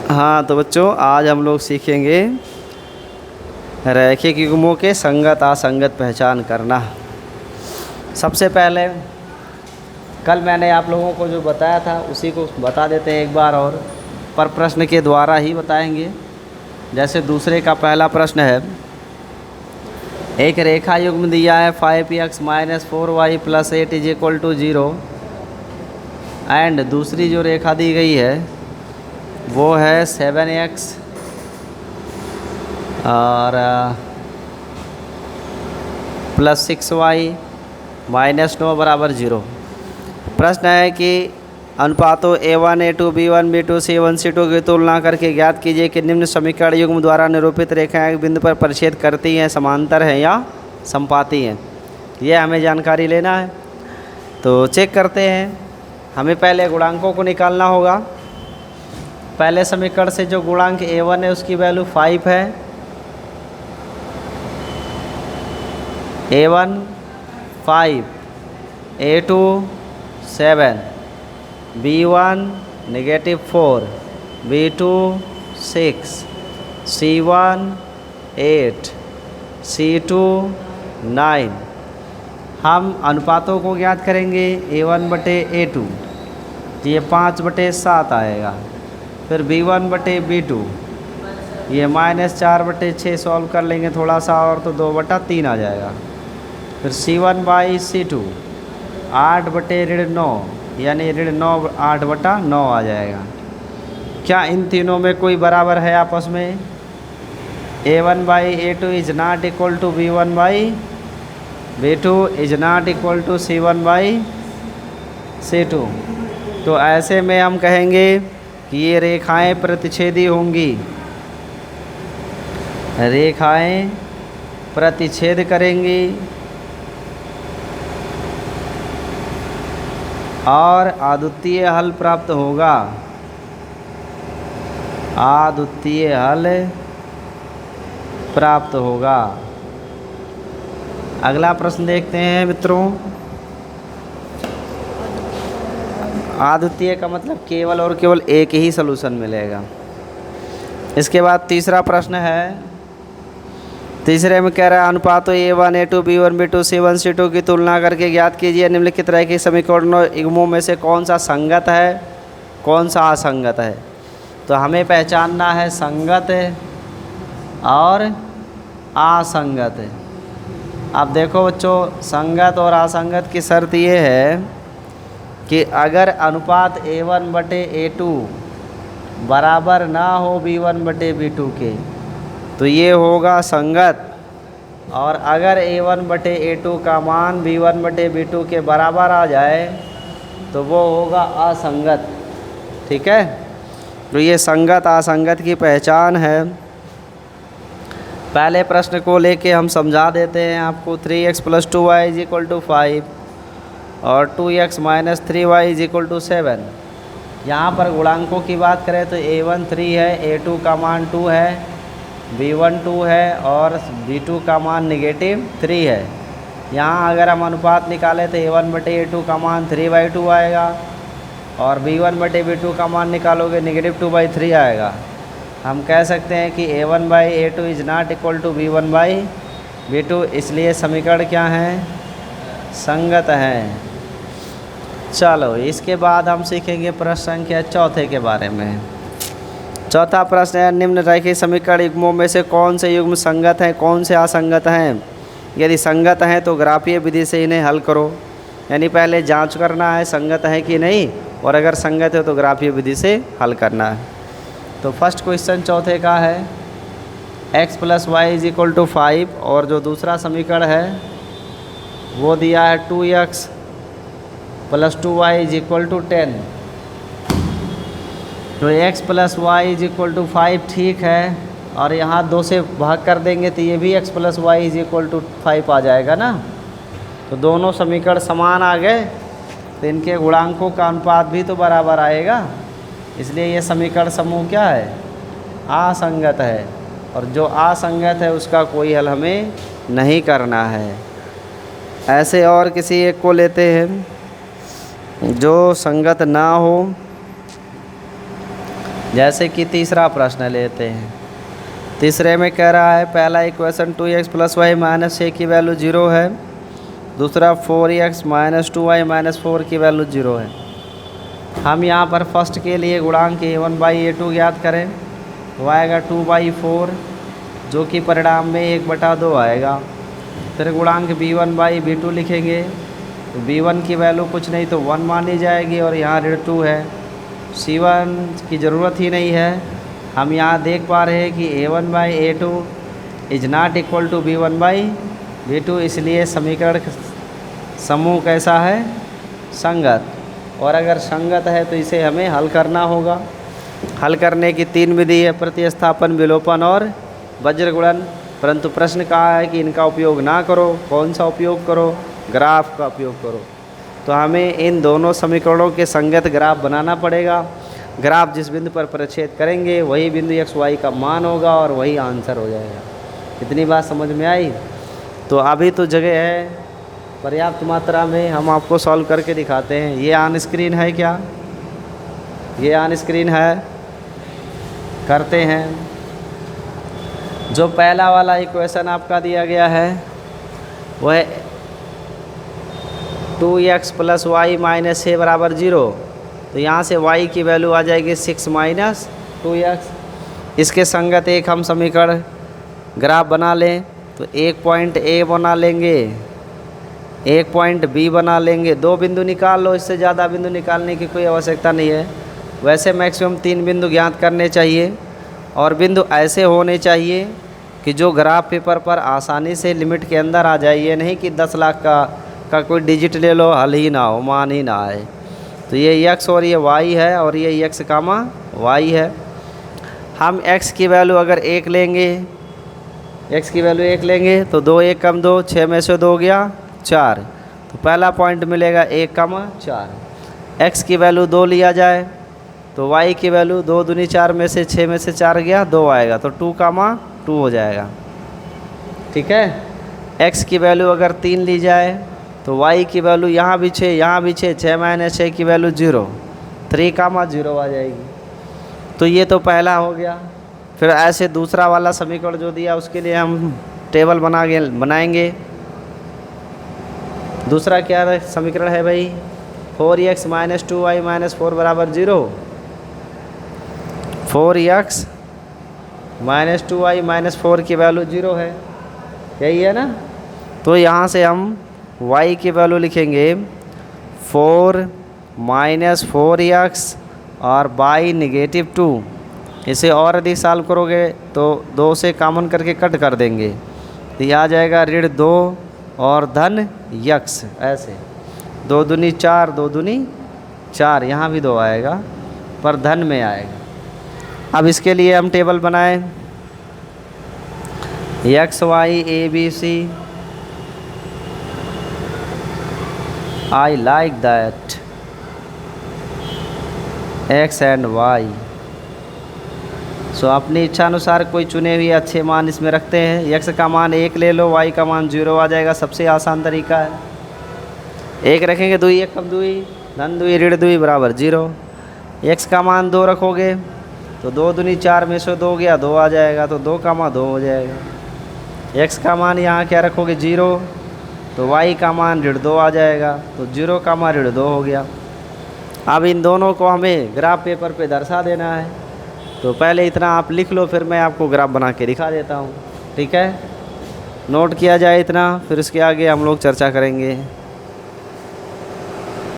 हाँ तो बच्चों, आज हम लोग सीखेंगे रैखिक युग्मों के संगत असंगत पहचान करना। सबसे पहले कल मैंने आप लोगों को जो बताया था उसी को बता देते हैं एक बार और, पर प्रश्न के द्वारा ही बताएंगे। जैसे दूसरे का पहला प्रश्न है, एक रेखा युग्म दिया है 5x - 4y + 8 = 0 एंड दूसरी जो रेखा दी गई है वो है 7x और +6y - 9 = 0। प्रश्न है कि अनुपातों A1 A2 B1 B2 C1 C2 की तुलना करके ज्ञात कीजिए कि निम्न समीकरण युग्म द्वारा निरूपित रेखाएं एक बिंदु पर परिच्छेद करती हैं, समांतर हैं या समपाती हैं। यह हमें जानकारी लेना है। तो चेक करते हैं। हमें पहले गुणांकों को निकालना होगा। पहले समीकरण से जो गुणांक A1 है उसकी वैल्यू 5 है। A1 5, A2 7, B1 -4, B2 6, C1 8, C2 9। हम अनुपातों को ज्ञात करेंगे। A1/A2 ये 5/7 आएगा। फिर B1/B2 ये -4/6 सॉल्व कर लेंगे थोड़ा सा और, तो 2/3 आ जाएगा। फिर C1/C2 8/9 यानी -9 8/9 आ जाएगा। क्या इन तीनों में कोई बराबर है आपस में? A1/A2 is not equal to B1/B2 is not equal to C1/C2। तो ऐसे में हम कहेंगे कि ये रेखाएं प्रतिच्छेदी होंगी। रेखाएं प्रतिच्छेद करेंगी और अद्वितीय हल प्राप्त होगा। अद्वितीय हल प्राप्त होगा। अगला प्रश्न देखते हैं मित्रों। अद्वितीय का मतलब केवल और केवल एक ही सलूशन मिलेगा। इसके बाद तीसरा प्रश्न है। तीसरे में कह रहा है अनुपातों A1 A2 B1 B2 C1 C2 की तुलना करके ज्ञात कीजिए निम्नलिखित तरह के समीकरणों युग्मों में से कौन सा संगत है, कौन सा असंगत है। तो हमें पहचानना है संगत और असंगत। अब देखो बच्चों, संगत और असंगत की शर्त ये है कि अगर अनुपात A1/A2 बराबर ना हो B1/B2 के तो ये होगा संगत, और अगर A1/A2 का मान B1/B2 के बराबर आ जाए तो वो होगा असंगत। ठीक है, तो ये संगत असंगत की पहचान है। पहले प्रश्न को लेके हम समझा देते हैं आपको। 3x + 2y = 5 और 2x - 3y = 7। यहाँ पर गुणांकों की बात करें तो A1 3 है, A2 का मान 2 है, B1 2 है और B2 का मान -3 है। यहाँ अगर हम अनुपात निकालें तो A1/A2 का मान 3/2 आएगा और B1/B2 का मान निकालोगे -2/3 आएगा। हम कह सकते हैं कि A1/A2 is not equal to B1/B2, इसलिए समीकरण क्या हैं? संगत हैं। चलो इसके बाद हम सीखेंगे प्रश्न संख्या 4 के बारे में। चौथा प्रश्न है, निम्न रैखिक समीकरण युग्मों में से कौन से युग्म संगत हैं, कौन से असंगत हैं। यदि संगत हैं तो ग्राफीय विधि से इन्हें हल करो। यानी पहले जांच करना है संगत है कि नहीं, और अगर संगत है तो ग्राफीय विधि से हल करना है। तो फर्स्ट क्वेश्चन चौथे का है x + y = 5 और जो दूसरा समीकरण है वो दिया है 2x + 2y = 10। तो x + y = 5 ठीक है, और यहाँ 2 से भाग कर देंगे तो ये भी x + y = 5 आ जाएगा ना। तो दोनों समीकरण समान आ गए, तो इनके गुणांकों का अनुपात भी तो बराबर आएगा। इसलिए ये समीकरण समूह क्या है? असंगत है, और जो असंगत है उसका कोई हल हमें नहीं करना है। ऐसे और किसी एक को लेते हैं जो संगत ना हो। जैसे कि तीसरा प्रश्न लेते हैं। तीसरे में कह रहा है पहला equation 2x plus Y minus 6 की वैल्यू 0 है, दूसरा 4x माइनस 2y माइनस 4 की वैल्यू 0 है। हम यहाँ पर फर्स्ट के लिए गुणांक a1/a2 ज्ञात करें, तो आएगा 2/4 जो कि परिणाम में 1/2 आएगा। फिर गुणांक b1/b2 लिखेंगे, तो b1 की वैल्यू कुछ नहीं तो 1 मानी जाएगी और यहाँ ऋण 2 है, c1 की ज़रूरत ही नहीं है। हम यहाँ देख पा रहे हैं कि a1/a2 is not equal to b1/b2, इसलिए समीकरण समूह कैसा है, संगत। और अगर संगत है तो इसे हमें हल करना होगा। हल करने की 3 विधि है, प्रतिस्थापन, विलोपन और वज्र गुणन। परंतु प्रश्न कहा है कि इनका उपयोग ना करो। कौन सा उपयोग करो, ग्राफ का उपयोग करो। तो हमें इन दोनों समीकरणों के संगत ग्राफ बनाना पड़ेगा। ग्राफ जिस बिंदु पर परिच्छेद करेंगे वही बिंदु एक्स वाई का मान होगा और वही आंसर हो जाएगा। इतनी बात समझ में आई। तो अभी तो जगह है पर्याप्त मात्रा में, हम आपको सॉल्व करके दिखाते हैं। ये ऑन स्क्रीन है क्या, ये ऑन स्क्रीन है, करते हैं। जो पहला वाला इक्वेशन आपका दिया गया है वह 2x प्लस वाई माइनस 6 बराबर 0। तो यहाँ से y की वैल्यू आ जाएगी 6 माइनस 2x। इसके संगत एक हम समीकरण ग्राफ बना लें, तो एक पॉइंट A बना लेंगे, एक पॉइंट B बना लेंगे। 2 बिंदु निकाल लो, इससे ज़्यादा बिंदु निकालने की कोई आवश्यकता नहीं है। वैसे मैक्सिमम 3 बिंदु ज्ञात करने चाहिए और बिंदु ऐसे होने चाहिए कि जो ग्राफ पेपर पर आसानी से लिमिट के अंदर आ जाए। ये नहीं कि 10 लाख का कोई डिजिट ले लो, हल ही ना हो, मान ही ना आए। तो ये x और ये y है और ये x कामा y है। हम x की वैल्यू अगर 1 लेंगे, x की वैल्यू 1 लेंगे तो 2 1 कम 2, 6 में से 2 गया 4। तो पहला पॉइंट मिलेगा 1 कमा 4। x की वैल्यू 2 लिया जाए तो y की वैल्यू 2 दूनी 4 में से 6 में से 4 गया 2 आएगा, तो 2 कामा 2 हो जाएगा। ठीक है। x की वैल्यू अगर 3 ली जाए तो y की वैल्यू यहाँ भी 6, यहाँ भी 6, 6 माइनस 6 की वैल्यू 0, 3 कामा 0 आ जाएगी। तो ये तो पहला हो गया। फिर ऐसे दूसरा वाला समीकरण जो दिया उसके लिए हम टेबल बनाएंगे। दूसरा क्या समीकरण है भाई, 4x माइनस 2y माइनस 4 बराबर 0। 4x माइनस 2y माइनस 4 की वैल्यू 0 है, यही है ना। तो यहाँ से हम y की वैल्यू लिखेंगे 4 माइनस 4x और बाई नेगेटिव 2। इसे और अधिक सॉल्व करोगे तो 2 से कॉमन करके कट कर देंगे, तो यह आ जाएगा ऋण 2 और धन x। ऐसे 2 दूनी 4, 2 दूनी 4, यहाँ भी 2 आएगा पर धन में आएगा। अब इसके लिए हम टेबल बनाएं, x y a b c। I like that x and y। सो अपनी इच्छा अनुसार कोई चुने हुए अच्छे मान इसमें रखते हैं। x का मान 1 ले लो, y का मान 0 आ जाएगा, सबसे आसान तरीका है। 1 रखेंगे, 2 1 कम 2, धन 2 ऋण 2 बराबर 0। x का मान 2 रखोगे तो 2 दूनी 4 में से 2 गया 2 आ जाएगा, तो 2 कामा 2 हो जाएगा। x का मान यहाँ क्या रखोगे 0, तो y का मान ऋण 2 आ जाएगा, तो 0 कामा ऋण 2 हो गया। अब इन दोनों को हमें ग्राफ पेपर पे दर्शा देना है। तो पहले इतना आप लिख लो, फिर मैं आपको ग्राफ बना के दिखा देता हूँ। ठीक है, नोट किया जाए इतना, फिर इसके आगे हम लोग चर्चा करेंगे।